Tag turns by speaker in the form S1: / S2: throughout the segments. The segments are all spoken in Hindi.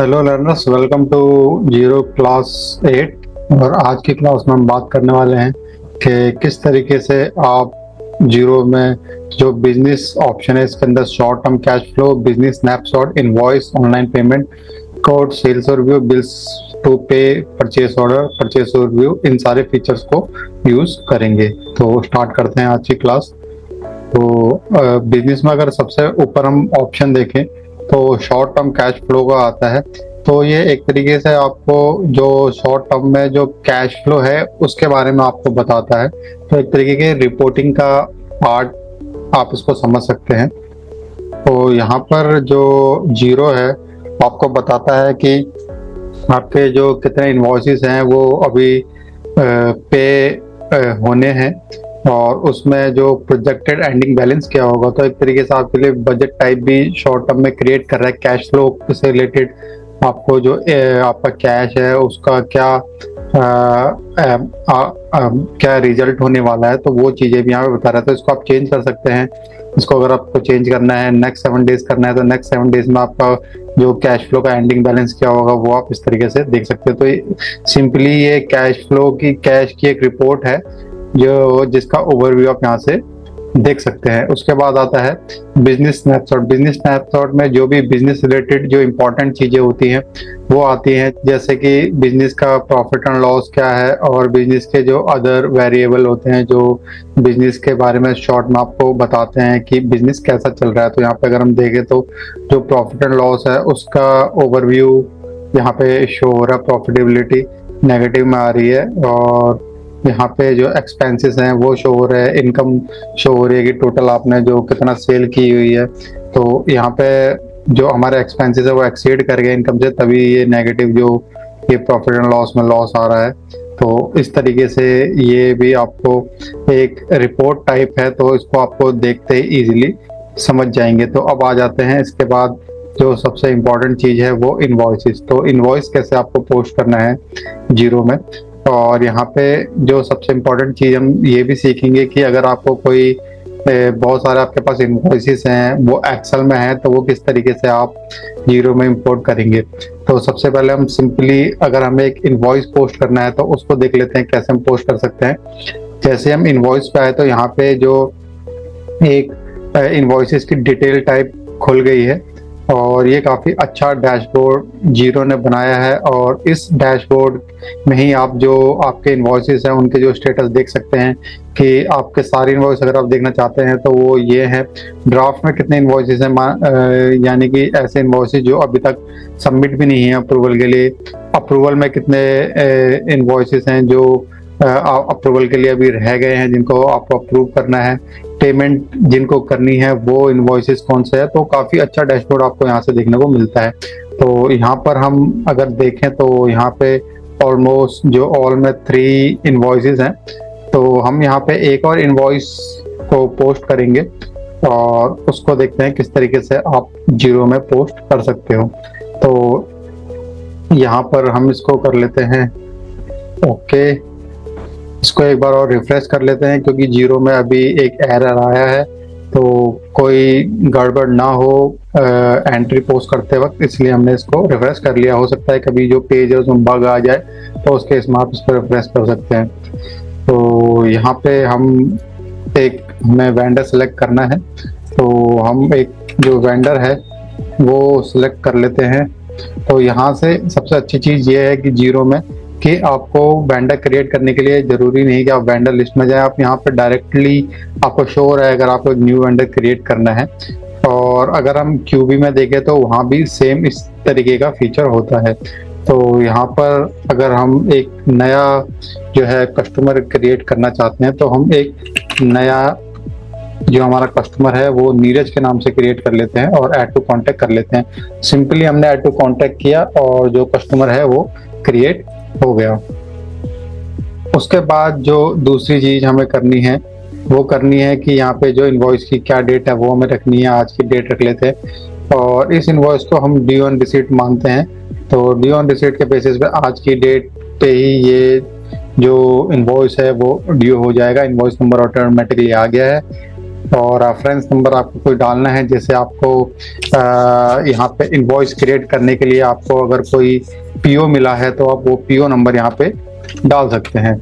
S1: Hello learners, welcome to zero class 8। और आज की क्लास में हम बात करने वाले हैं कि किस तरीके से आप जीरो में जो बिजनेस ऑप्शन है इसके अंदर short term cash flow, business snapshot, invoice, online payment, code, sales overview, bills to pay, purchase order, purchase overview, इन सारे फीचर्स को यूज करेंगे। तो स्टार्ट करते हैं आज की क्लास। तो बिजनेस में अगर सबसे ऊपर हम ऑप्शन देखें तो शॉर्ट टर्म कैश फ्लो का आता है। तो ये एक तरीके से आपको जो शॉर्ट टर्म में जो कैश फ्लो है उसके बारे में आपको बताता है। तो एक तरीके के रिपोर्टिंग का पार्ट आप इसको समझ सकते हैं। तो यहाँ पर जो जीरो है वो आपको बताता है कि आपके जो कितने इन्वॉइसेस हैं वो अभी पे होने हैं और उसमें जो प्रोजेक्टेड एंडिंग बैलेंस क्या होगा। तो एक तरीके से आपके लिए बजट टाइप भी शॉर्ट टर्म में क्रिएट कर रहा है। कैश फ्लो से रिलेटेड आपको जो आपका कैश है उसका क्या क्या रिजल्ट होने वाला है, तो वो चीज़ें भी यहाँ पे बता रहा है। तो इसको आप चेंज कर सकते हैं। इसको अगर आपको चेंज करना है, नेक्स्ट 7 डेज करना है, तो नेक्स्ट 7 डेज में आपका जो कैश फ्लो का एंडिंग बैलेंस क्या होगा वो आप इस तरीके से देख सकते हो। तो सिंपली ये कैश फ्लो की कैश की एक रिपोर्ट है जो जिसका ओवरव्यू आप यहाँ से देख सकते हैं। उसके बाद आता है बिजनेस स्नैपशॉट। बिजनेस स्नैपशॉट में जो भी बिजनेस रिलेटेड जो इंपॉर्टेंट चीजें होती हैं वो आती हैं, जैसे कि बिजनेस का प्रॉफिट एंड लॉस क्या है और बिजनेस के जो अदर वेरिएबल होते हैं जो बिजनेस के बारे में शॉर्ट में आपको बताते हैं कि बिजनेस कैसा चल रहा है। तो यहाँ पे अगर हम देखें तो जो प्रॉफिट एंड लॉस है उसका ओवरव्यू यहाँ पे शो हो रहा है। प्रॉफिटेबिलिटी नेगेटिव में आ रही है और यहाँ पे जो एक्सपेंसेस हैं वो शो हो रहे हैं। इनकम शो हो रही है कि टोटल आपने जो कितना सेल की हुई है। तो यहाँ पे जो हमारे एक्सपेंसेस है वो एक्सीड कर गए इनकम से, तभी ये नेगेटिव जो ये प्रॉफिट एंड लॉस में लॉस आ रहा है। तो इस तरीके से ये भी आपको एक रिपोर्ट टाइप है, तो इसको आपको देखते ही इजीली समझ जाएंगे। तो अब आ जाते हैं इसके बाद जो सबसे इम्पोर्टेंट चीज़ है वो इन्वॉइसेस। तो इन्वॉइस कैसे आपको पोस्ट करना है जीरो में। और यहाँ पे जो सबसे इम्पोर्टेंट चीज़ हम ये भी सीखेंगे कि अगर आपको कोई बहुत सारे आपके पास इन्वॉइसेस हैं वो एक्सेल में है तो वो किस तरीके से आप जीरो में इंपोर्ट करेंगे। तो सबसे पहले हम सिंपली अगर हमें एक इन्वॉइस पोस्ट करना है तो उसको देख लेते हैं कैसे हम पोस्ट कर सकते हैं। जैसे हम इन्वॉइस पे आए तो यहाँ पे जो एक इन्वॉइसेस की डिटेल टाइप खुल गई है और ये काफ़ी अच्छा डैशबोर्ड जीरो ने बनाया है। और इस डैशबोर्ड में ही आप जो आपके इन्वॉइसेस हैं उनके जो स्टेटस देख सकते हैं कि आपके सारे इन्वॉइस अगर आप देखना चाहते हैं तो वो ये हैं। ड्राफ्ट में कितने इन्वॉइसेस हैं, यानी कि ऐसे इन्वॉइसेस जो अभी तक सबमिट भी नहीं है अप्रूवल के लिए। अप्रूवल में कितने इन्वॉइसेस हैं जो अप्रूवल के लिए अभी रह गए हैं जिनको आपको अप्रूव करना है। पेमेंट जिनको करनी है वो इन्वॉइसेस कौन से है। तो काफ़ी अच्छा डैशबोर्ड आपको यहाँ से देखने को मिलता है। तो यहाँ पर हम अगर देखें तो यहाँ पे ऑलमोस्ट जो ऑल में 3 इन्वॉइसेस हैं। तो हम यहाँ पे एक और इन्वॉइस को पोस्ट करेंगे और उसको देखते हैं किस तरीके से आप जीरो में पोस्ट कर सकते हो। तो यहाँ पर हम इसको कर लेते हैं ओके। इसको एक बार और रिफ्रेश कर लेते हैं क्योंकि जीरो में अभी एक एरर आया है, तो कोई गड़बड़ ना हो एंट्री पोस्ट करते वक्त, इसलिए हमने इसको रिफ्रेश कर लिया। हो सकता है कभी जो पेज है उसमें बग आ जाए तो उसके इसमें आप इसको रिफ्रेश कर सकते हैं। तो यहाँ पे हमें वेंडर सेलेक्ट करना है, तो हम एक जो वेंडर है वो सिलेक्ट कर लेते हैं। तो यहाँ से सबसे अच्छी चीज़ ये है कि जीरो में कि आपको वेंडर क्रिएट करने के लिए ज़रूरी नहीं कि आप वेंडर लिस्ट में जाए। आप यहाँ पर डायरेक्टली आपको शो हो रहा है अगर आपको एक न्यू वेंडर क्रिएट करना है। और अगर हम क्यूबी में देखें तो वहाँ भी सेम इस तरीके का फीचर होता है। तो यहाँ पर अगर हम एक नया जो है कस्टमर क्रिएट करना चाहते हैं तो हम एक नया जो हमारा कस्टमर है वो नीरज के नाम से क्रिएट कर लेते हैं और ऐड टू कॉन्टैक्ट कर लेते हैं। सिंपली हमने ऐड टू कॉन्टैक्ट किया और जो कस्टमर है वो क्रिएट हो गया। उसके बाद जो दूसरी चीज हमें करनी है वो करनी है कि यहाँ पे जो इनवॉइस की क्या डेट है वो हमें रखनी है। आज की डेट रख लेते हैं और इस इनवॉइस को हम ड्यू ऑन रिसीट मानते हैं। तो ड्यू ऑन रिसीट के बेसिस पे आज की डेट पे ही ये जो इनवॉइस है वो ड्यू हो जाएगा। इनवॉइस नंबर ऑटोमेटिकली आ गया है और रेफरेंस नंबर आपको कोई डालना है। जैसे आपको यहाँ पे इनवॉइस क्रिएट करने के लिए आपको अगर कोई पीओ मिला है तो आप वो पीओ नंबर यहाँ पे डाल सकते हैं।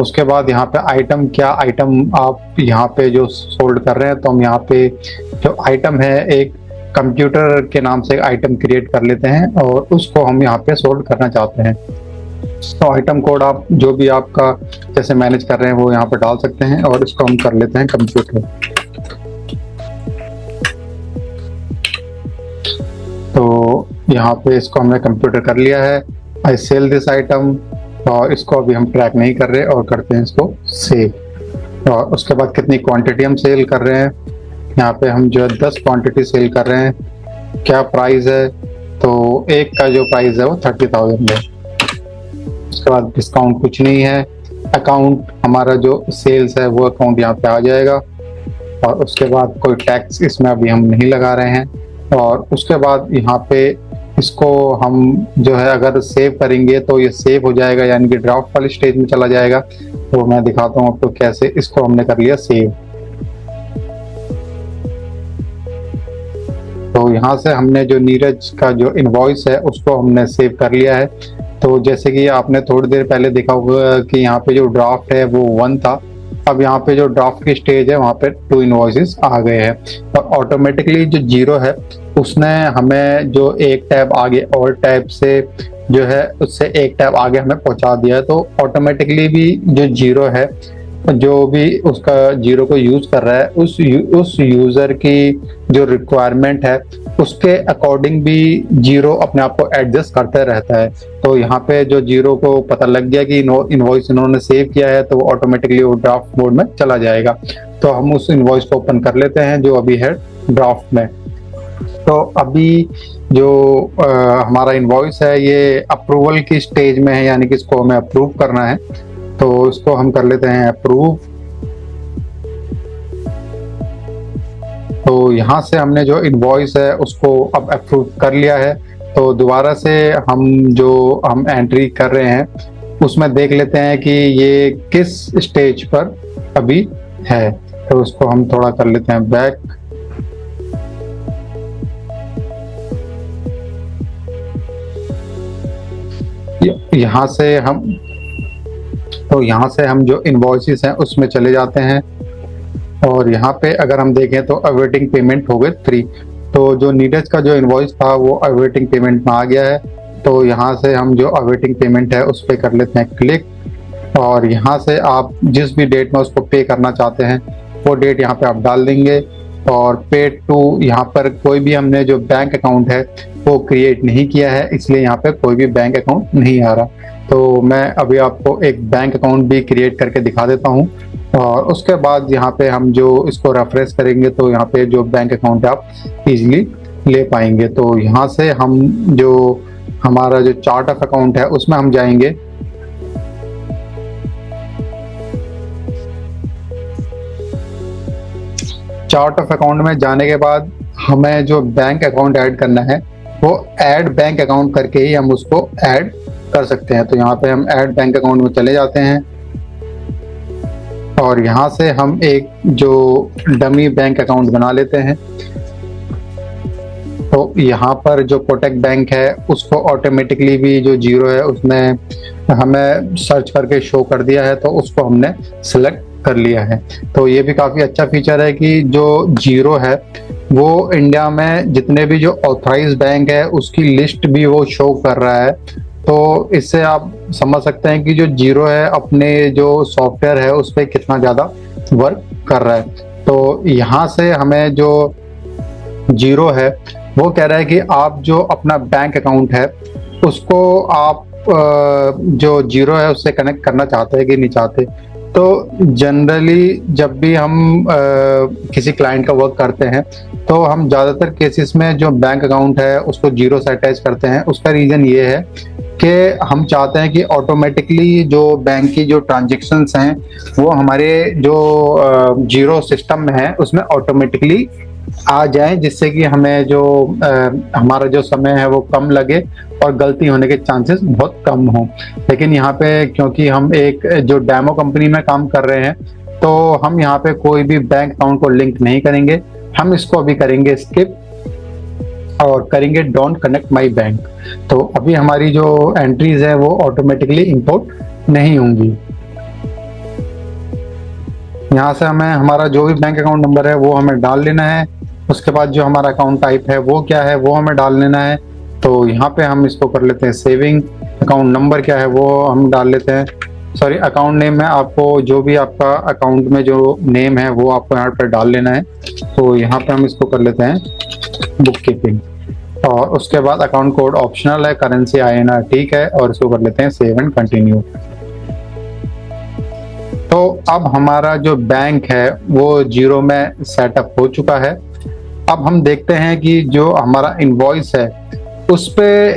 S1: उसके बाद यहाँ पे आइटम, क्या आइटम आप यहाँ पे जो सोल्ड कर रहे हैं, तो हम यहाँ पे जो आइटम है एक कंप्यूटर के नाम से आइटम क्रिएट कर लेते हैं और उसको हम यहाँ पे सोल्ड करना चाहते हैं। तो आइटम कोड आप जो भी आपका जैसे मैनेज कर रहे हैं वो यहाँ पे डाल सकते हैं और इसको हम कर लेते हैं कंप्यूटर। तो यहाँ पे इसको हमने कंप्यूटर कर लिया है। आई सेल दिस आइटम, और इसको अभी हम ट्रैक नहीं कर रहे और करते हैं इसको सेव। और उसके बाद कितनी क्वांटिटी हम सेल कर रहे हैं, यहाँ पे हम जो है 10 क्वांटिटी सेल कर रहे हैं। क्या प्राइस है, तो एक का जो प्राइस है वो 30,000 है। उसके बाद डिस्काउंट कुछ नहीं है। अकाउंट हमारा जो सेल्स है वो अकाउंट यहाँ पे आ जाएगा। और उसके बाद कोई टैक्स इसमें अभी हम नहीं लगा रहे हैं। और उसके बाद यहाँ पे इसको हम जो है अगर सेव करेंगे तो ये सेव हो जाएगा, यानी कि ड्राफ्ट वाली स्टेज में चला जाएगा। तो मैं दिखाता हूँ आपको कैसे। इसको हमने कर लिया सेव। तो यहाँ से हमने जो नीरज का जो इनवॉइस है उसको हमने सेव कर लिया है। तो जैसे कि आपने थोड़ी देर पहले देखा होगा कि यहाँ पे जो ड्राफ्ट है वो 1 था, अब यहाँ पे जो ड्राफ्ट की स्टेज है वहाँ पे 2 इनवॉइसेस आ गए हैं। और ऑटोमेटिकली जो 0 है उसने हमें जो एक टैब आगे और टैब से जो है उससे एक टैब आगे हमें पहुंचा दिया है। तो ऑटोमेटिकली भी जो 0 है, जो भी उसका 0 को यूज कर रहा है, उस यूजर की जो रिक्वायरमेंट है उसके अकॉर्डिंग भी 0 अपने आप को एडजस्ट करते रहता है। तो यहाँ पे जो 0 को पता लग गया कि इनवॉइस इन्होंने सेव किया है तो ऑटोमेटिकली वो ड्राफ्ट मोड में चला जाएगा। तो हम उस इनवॉइस को ओपन कर लेते हैं जो अभी है ड्राफ्ट में। तो अभी जो हमारा इनवॉइस है ये अप्रूवल की स्टेज में है, यानी कि इसको हमें अप्रूव करना है। तो इसको हम कर लेते हैं अप्रूव। तो यहाँ से हमने जो इनवॉइस है उसको अब अप्रूव कर लिया है। तो दोबारा से हम एंट्री कर रहे हैं उसमें देख लेते हैं कि ये किस स्टेज पर अभी है। तो उसको हम थोड़ा कर लेते हैं बैक। यहाँ से हम जो इनवॉइसेस हैं उसमें चले जाते हैं। और यहाँ पे अगर हम देखें तो अवेटिंग पेमेंट हो गए 3। तो जो नीरज का जो इनवॉइस था वो अवेटिंग पेमेंट में आ गया है। तो यहाँ से हम जो अवेटिंग पेमेंट है उस पर कर लेते हैं क्लिक। और यहाँ से आप जिस भी डेट में उसको पे करना चाहते हैं वो डेट यहाँ पे आप डाल देंगे। और पे टू, यहाँ पर कोई भी हमने जो बैंक अकाउंट है वो क्रिएट नहीं किया है, इसलिए यहाँ पे कोई भी बैंक अकाउंट नहीं आ रहा। तो मैं अभी आपको एक बैंक अकाउंट भी क्रिएट करके दिखा देता हूँ। और उसके बाद यहाँ पे हम जो इसको रेफरेंस करेंगे तो यहाँ पे जो बैंक अकाउंट है आप इजीली ले पाएंगे। तो यहाँ से हम जो हमारा जो चार्ट ऑफ अकाउंट है उसमें हम जाएंगे। चार्ट ऑफ अकाउंट में जाने के बाद हमें जो बैंक अकाउंट ऐड करना है वो ऐड बैंक अकाउंट करके ही हम उसको ऐड कर सकते हैं। तो यहाँ पे हम ऐड बैंक अकाउंट में चले जाते हैं और यहाँ से हम एक जो डमी बैंक अकाउंट बना लेते हैं। तो यहाँ पर जो कोटक बैंक है उसको ऑटोमेटिकली भी जो 0 है उसने हमें सर्च करके शो कर दिया है, तो उसको हमने सिलेक्ट कर लिया है। तो ये भी काफ़ी अच्छा फीचर है कि जो 0 है वो इंडिया में जितने भी जो ऑथराइज बैंक है उसकी लिस्ट भी वो शो कर रहा है। तो इससे आप समझ सकते हैं कि जो 0 है अपने जो सॉफ्टवेयर है उस पर कितना ज़्यादा वर्क कर रहा है। तो यहाँ से हमें जो 0 है वो कह रहा है कि आप जो अपना बैंक अकाउंट है उसको आप जो 0 है उससे कनेक्ट करना चाहते हैं कि नहीं चाहते। तो जनरली जब भी हम किसी क्लाइंट का वर्क करते हैं तो हम ज़्यादातर केसेस में जो बैंक अकाउंट है उसको 0 से अटैच करते हैं। उसका रीज़न ये है कि हम चाहते हैं कि ऑटोमेटिकली जो बैंक की जो ट्रांजेक्शन्स हैं वो हमारे जो 0 सिस्टम में है उसमें ऑटोमेटिकली आ जाएं, जिससे कि हमें जो हमारा जो समय है वो कम लगे और गलती होने के चांसेस बहुत कम हों। लेकिन यहाँ पे क्योंकि हम एक जो डेमो कंपनी में काम कर रहे हैं तो हम यहाँ पे कोई भी बैंक अकाउंट को लिंक नहीं करेंगे, हम इसको अभी करेंगे स्किप और करेंगे डोंट कनेक्ट माई बैंक। तो अभी हमारी जो एंट्रीज है वो ऑटोमेटिकली इंपोर्ट नहीं होंगी। यहाँ से हमें हमारा जो भी बैंक अकाउंट नंबर है वो हमें डाल लेना है। उसके बाद जो हमारा अकाउंट टाइप है वो क्या है वो हमें डाल लेना है। तो यहाँ पे हम इसको कर लेते हैं सेविंग। अकाउंट नंबर क्या है वो हम डाल लेते हैं, सॉरी अकाउंट नेम है, आपको जो भी आपका अकाउंट में जो नेम है वो आपको यहाँ पर डाल लेना है। तो यहाँ पे हम इसको कर लेते हैं बुक कीपिंग। और उसके बाद अकाउंट कोड ऑप्शनल है, करेंसी INR ठीक है, और इसको कर लेते हैं सेव एंड कंटिन्यू। तो अब हमारा जो बैंक है वो जीरो में सेटअप हो चुका है। अब हम देखते हैं कि जो हमारा इनवॉइस है उस पे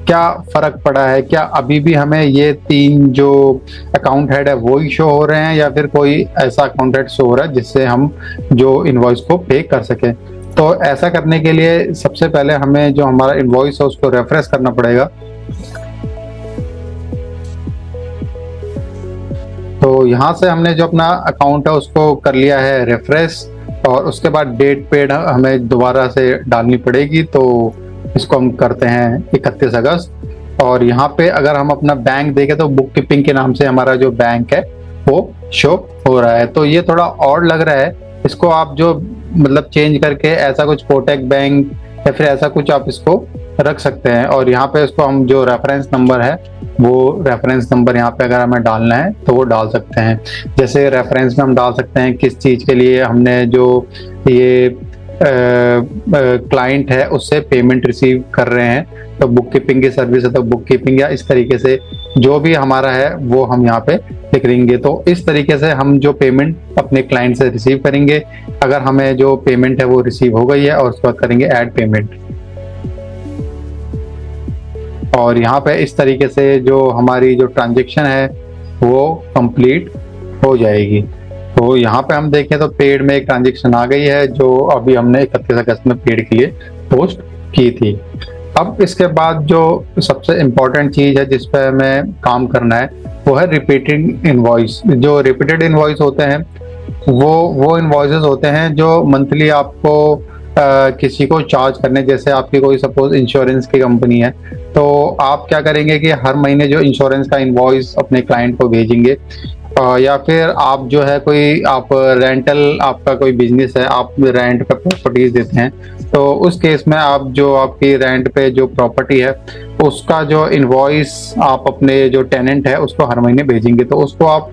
S1: क्या फर्क पड़ा है, क्या अभी भी हमें ये 3 जो अकाउंट हेड है वो ही शो हो रहे हैं या फिर कोई ऐसा अकाउंट हेड शो हो रहा है जिससे हम जो इनवॉइस को पे कर सकें। तो ऐसा करने के लिए सबसे पहले हमें जो हमारा इनवॉइस है उसको रेफरेंस करना पड़ेगा। तो यहाँ से हमने जो अपना अकाउंट है उसको कर लिया है रेफरेंस, और उसके बाद डेट पेड हमें दोबारा से डालनी पड़ेगी। तो इसको हम करते हैं 31 अगस्त। और यहाँ पे अगर हम अपना बैंक देखें तो बुक कीपिंग के नाम से हमारा जो बैंक है वो शो हो रहा है। तो ये थोड़ा और लग रहा है, इसको आप जो मतलब चेंज करके ऐसा कुछ कोटक बैंक या फिर ऐसा कुछ आप इसको रख सकते हैं। और यहाँ पे इसको हम जो रेफरेंस नंबर है वो रेफरेंस नंबर यहाँ पे अगर हमें डालना है तो वो डाल सकते हैं। जैसे रेफरेंस में हम डाल सकते हैं किस चीज़ के लिए हमने जो ये क्लाइंट है उससे पेमेंट रिसीव कर रहे हैं, तो बुक कीपिंग की सर्विस है तो बुक कीपिंग, या इस तरीके से जो भी हमारा है वो हम यहाँ पे लिख देंगे। तो इस तरीके से हम जो पेमेंट अपने क्लाइंट से रिसीव करेंगे, अगर हमें जो पेमेंट है वो रिसीव हो गई है, और उसके बाद करेंगे ऐड पेमेंट। और यहाँ पे इस तरीके से जो हमारी जो ट्रांजेक्शन है वो कंप्लीट हो जाएगी। तो यहाँ पे हम देखें तो पेड में एक ट्रांजेक्शन आ गई है जो अभी हमने 31 अगस्त में पेड के लिए पोस्ट की थी। अब इसके बाद जो सबसे इम्पोर्टेंट चीज़ है जिस पे हमें काम करना है वो है रिपीटेड इनवॉइस। जो रिपीटेड इनवॉइस होते हैं वो इनवॉइसेस होते हैं जो मंथली आपको किसी को चार्ज करने, जैसे आपकी कोई सपोज इंश्योरेंस की कंपनी है तो आप क्या करेंगे कि हर महीने जो इंश्योरेंस का इनवॉइस अपने क्लाइंट को भेजेंगे। या फिर आप जो है कोई आप रेंटल, आपका कोई बिजनेस है, आप रेंट पे प्रॉपर्टीज देते हैं, तो उस केस में आप जो आपकी रेंट पे जो प्रॉपर्टी है उसका जो इनवॉइस आप अपने जो टेनेंट है उसको हर महीने भेजेंगे। तो उसको आप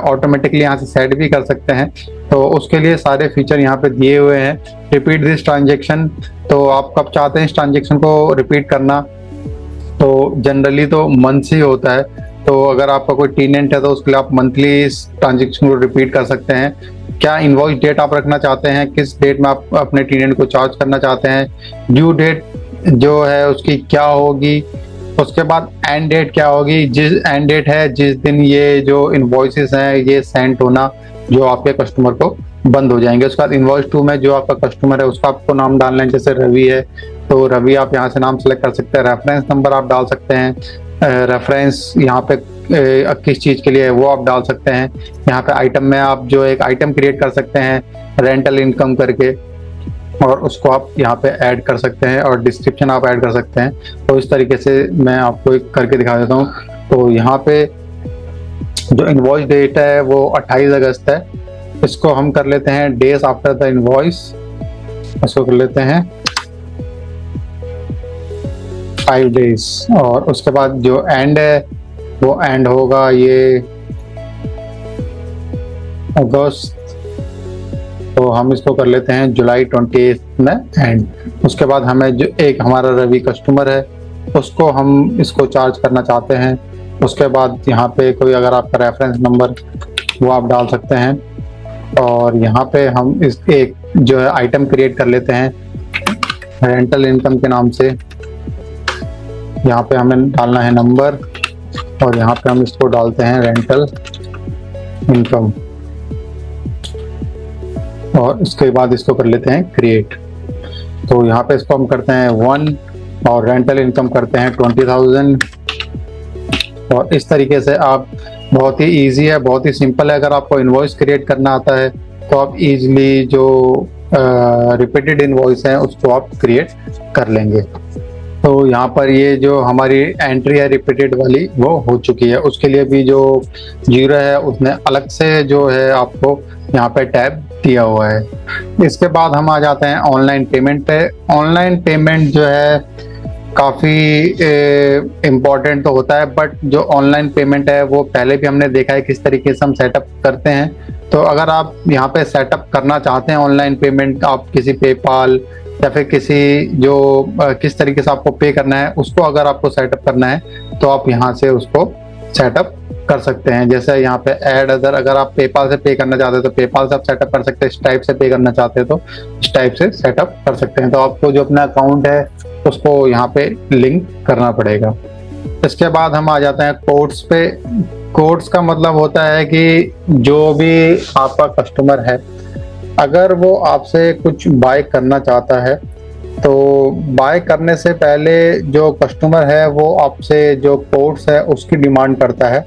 S1: ऑटोमेटिकली यहाँ से सेट भी कर सकते हैं। तो उसके लिए सारे फीचर यहाँ पे दिए हुए हैं। रिपीट दिस ट्रांजेक्शन, तो आप कब चाहते हैं इस ट्रांजेक्शन को रिपीट करना, तो जनरली तो मंथ्स ही होता है। तो अगर आपका कोई टेनेंट है तो उसके लिए आप मंथली इस ट्रांजेक्शन को रिपीट कर सकते हैं। क्या इनवॉइस डेट आप रखना चाहते हैं, किस डेट में आप अपने टेनेंट को चार्ज करना चाहते हैं, ड्यू डेट जो है उसकी क्या होगी, उसके बाद एंड डेट क्या होगी, जिस एंड डेट है जिस दिन ये जो इनवॉइसेस हैं ये सेंड होना जो आपके कस्टमर को बंद हो जाएंगे। उसके बाद इनवॉइस 2 में जो आपका कस्टमर है उसका आपको नाम डालना है, जैसे रवि है तो रवि आप यहाँ से नाम सेलेक्ट कर सकते हैं। रेफरेंस नंबर आप डाल सकते हैं, रेफरेंस यहाँ पे किस चीज़ के लिए है वो आप डाल सकते हैं। यहाँ पे आइटम में आप जो एक आइटम क्रिएट कर सकते हैं रेंटल इनकम करके, और उसको आप यहाँ पे ऐड कर सकते हैं, और डिस्क्रिप्शन आप ऐड कर सकते हैं। तो इस तरीके से मैं आपको एक करके दिखा देता हूँ। तो यहाँ पे जो इनवॉइस डेट है वो 28 अगस्त है, इसको हम कर लेते हैं डेज आफ्टर द इनवॉइस, इसको कर लेते हैं 5 डेज। और उसके बाद जो एंड है वो एंड होगा ये अगस्त, तो हम इसको कर लेते हैं जुलाई 28 में एंड। उसके बाद हमें जो एक हमारा रवि कस्टमर है उसको हम इसको चार्ज करना चाहते हैं। उसके बाद यहाँ पे कोई अगर आपका रेफरेंस नंबर वो आप डाल सकते हैं, और यहाँ पे हम इस एक जो है आइटम क्रिएट कर लेते हैं रेंटल इनकम के नाम से। यहाँ पे हमें डालना है नंबर, और यहाँ पे हम इसको डालते हैं रेंटल इनकम, और इसके बाद इसको कर लेते हैं क्रिएट। तो यहाँ पे इसको हम करते हैं 1 और रेंटल इनकम करते हैं 20,000। और इस तरीके से आप बहुत ही इजी है, बहुत ही सिंपल है। अगर आपको इनवॉइस क्रिएट करना आता है तो आप इजीली जो रिपीटेड इनवॉइस है उसको आप क्रिएट कर लेंगे। तो यहाँ पर ये जो हमारी एंट्री है रिपीटेड वाली वो हो चुकी है। उसके लिए भी जो जीरो है उसने अलग से जो है आपको यहाँ पे टैब दिया हुआ है। इसके बाद हम आ जाते हैं ऑनलाइन पेमेंट पे। ऑनलाइन पेमेंट जो है काफ़ी इम्पोर्टेंट तो होता है, बट जो ऑनलाइन पेमेंट है वो पहले भी हमने देखा है किस तरीके से हम सेटअप करते हैं। तो अगर आप यहाँ पे सेटअप करना चाहते हैं ऑनलाइन पेमेंट, आप किसी पेपाल या फिर किसी जो किस तरीके से आपको पे करना है उसको अगर आपको सेटअप करना है तो आप यहाँ से उसको सेटअप कर सकते हैं। जैसे यहाँ पे ऐड अदर, अगर आप पेपाल से पे करना चाहते हैं तो पेपाल से आप सेटअप कर सकते हैं, स्टाइप से पे करना चाहते हैं तो स्टाइप से सेटअप कर सकते हैं। तो आपको जो अपना अकाउंट है उसको यहाँ पे लिंक करना पड़ेगा। इसके बाद हम आ जाते हैं कोड्स पे। कोड्स का मतलब होता है कि जो भी आपका कस्टमर है अगर वो आपसे कुछ बाय करना चाहता है तो बाय करने से पहले जो कस्टमर है वो आपसे जो कोड्स है उसकी डिमांड करता है।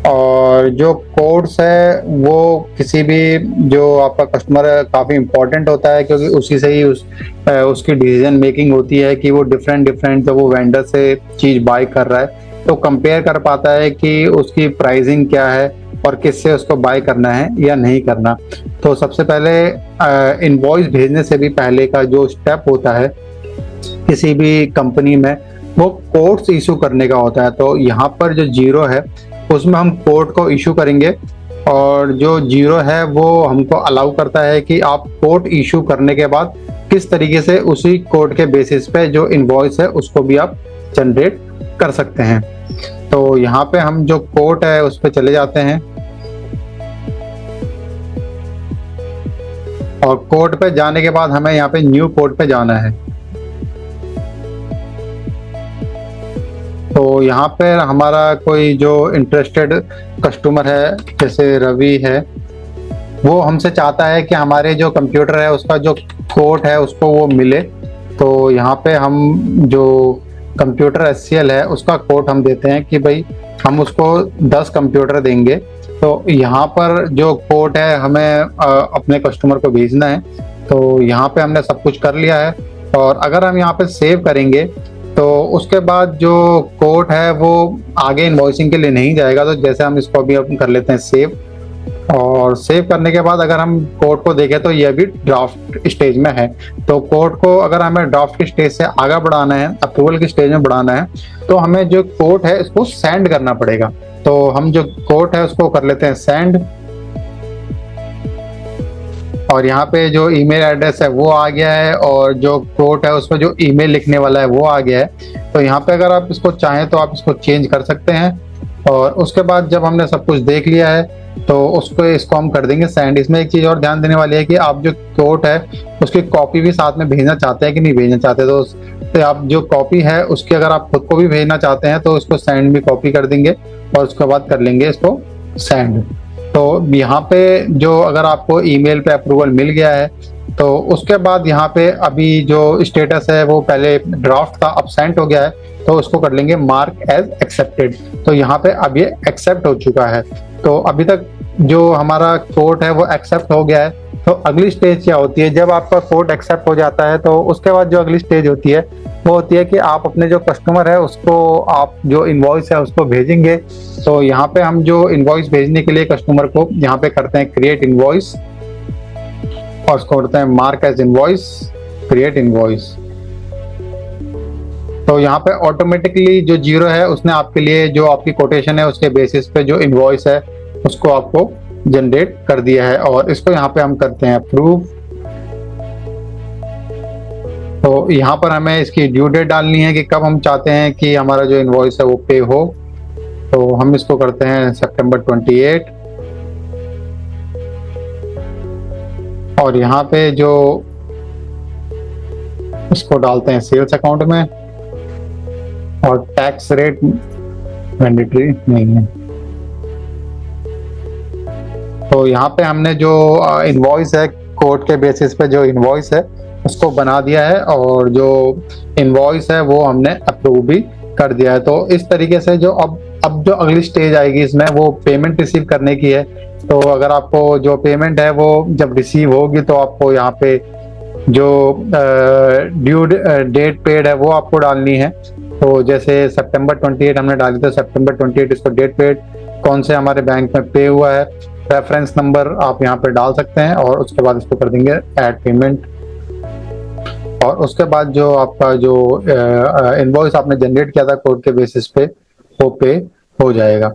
S1: और जो कोड्स है वो किसी भी जो आपका कस्टमर है काफ़ी इम्पोर्टेंट होता है, क्योंकि उसी से ही उसकी डिसीजन मेकिंग होती है कि वो डिफरेंट जब वो वेंडर से चीज़ बाय कर रहा है तो कंपेयर कर पाता है कि उसकी प्राइसिंग क्या है और किससे उसको बाय करना है या नहीं करना। तो सबसे पहले इनवॉइस भेजने से भी पहले का जो स्टेप होता है किसी भी कंपनी में वो कोड्स इशू करने का होता है। तो यहाँ पर जो जीरो है उसमें हम कोड को इशू करेंगे, और जो जीरो है वो हमको अलाउ करता है कि आप कोड इशू करने के बाद किस तरीके से उसी कोड के बेसिस पे जो इनवॉइस है उसको भी आप जनरेट कर सकते हैं। तो यहाँ पे हम जो कोड है उस पर चले जाते हैं और कोड पे जाने के बाद हमें यहाँ पे न्यू कोड पे जाना है। तो यहाँ पे हमारा कोई जो इंटरेस्टेड कस्टमर है जैसे रवि है, वो हमसे चाहता है कि हमारे जो कंप्यूटर है उसका जो कोड है उसको वो मिले। तो यहाँ पे हम जो कंप्यूटर SCL है उसका कोड हम देते हैं कि भाई हम उसको 10 कंप्यूटर देंगे। तो यहाँ पर जो कोड है हमें अपने कस्टमर को भेजना है। तो यहाँ पे हमने सब कुछ कर लिया है, और अगर हम यहाँ पे सेव करेंगे तो उसके बाद जो कोड है वो आगे इनवॉइसिंग के लिए नहीं जाएगा। तो जैसे हम इसको अभी कर लेते हैं सेव, और सेव करने के बाद अगर हम कोड को देखें तो ये अभी ड्राफ्ट स्टेज में है। तो कोड को अगर हमें ड्राफ्ट की स्टेज से आगे बढ़ाना है, अप्रूवल की स्टेज में बढ़ाना है, तो हमें जो कोड है इसको सेंड करना पड़ेगा। तो हम जो कोड है उसको कर लेते हैं सेंड, और यहाँ पे जो ईमेल एड्रेस है वो आ गया है, और जो कोड है उसमें जो ईमेल लिखने वाला है वो आ गया है। तो यहाँ पे अगर आप इसको चाहें तो आप इसको चेंज कर सकते हैं। और उसके बाद जब हमने सब कुछ देख लिया है तो इसको हम कर देंगे सेंड। इसमें एक चीज़ और ध्यान देने वाली है कि आप जो कोड है उसकी कॉपी भी साथ में भेजना चाहते हैं कि नहीं भेजना चाहते। तो आप जो कॉपी है उसकी अगर आप खुद को भी भेजना चाहते हैं तो उसको सेंड भी कॉपी कर देंगे और उसके बाद कर लेंगे इसको सेंड। तो यहाँ पे जो अगर आपको ईमेल पे अप्रूवल मिल गया है तो उसके बाद यहाँ पे अभी जो स्टेटस है वो पहले ड्राफ्ट था अब सेंड हो गया है, तो उसको कर लेंगे मार्क एज एक्सेप्टेड। तो यहाँ पे अब ये एक्सेप्ट हो चुका है। तो अभी तक जो हमारा कोड है वो एक्सेप्ट हो गया है। तो अगली स्टेज क्या होती है, जब आपका कोड एक्सेप्ट हो जाता है तो उसके बाद जो अगली स्टेज होती है वो होती है कि आप अपने जो कस्टमर है उसको आप जो इनवॉइस है उसको भेजेंगे। तो यहाँ पे हम जो इनवॉइस भेजने के लिए कस्टमर को यहाँ पे करते हैं क्रिएट इनवॉइस, और उसको करते हैं mark as invoice, create invoice. तो यहाँ पे ऑटोमेटिकली जो जीरो है उसने आपके लिए जो आपकी कोटेशन है उसके बेसिस पे जो इनवॉइस है उसको आपको जनरेट कर दिया है, और इसको यहाँ पे हम करते हैं अप्रूव। तो यहाँ पर हमें इसकी ड्यू डेट डालनी है कि कब हम चाहते हैं कि हमारा जो इनवॉइस है वो पे हो। तो हम इसको करते हैं सितंबर 28, और यहाँ पे जो इसको डालते हैं सेल्स अकाउंट में, और टैक्स रेट मैंडेटरी नहीं है। तो यहाँ पे हमने जो इनवॉइस है कोड के बेसिस पे जो इनवॉइस है उसको बना दिया है, और जो इनवॉइस है वो हमने अप्रूव भी कर दिया है। तो इस तरीके से जो अब अब जो अगली स्टेज आएगी इसमें वो पेमेंट रिसीव करने की है। तो अगर आपको जो पेमेंट है वो जब रिसीव होगी तो आपको यहाँ पे जो ड्यू डेट पेड है वो आपको डालनी है। तो जैसे सितंबर 28 हमने डाली, तो सितंबर 28 इसको डेट पेड कौन से हमारे बैंक में पे हुआ है, रेफरेंस नंबर आप यहाँ पे डाल सकते हैं और उसके बाद इसको कर देंगे ऐड पेमेंट। और उसके बाद जो आपका जो इनवॉइस आपने जनरेट किया था कोड के बेसिस पे वो पे हो जाएगा।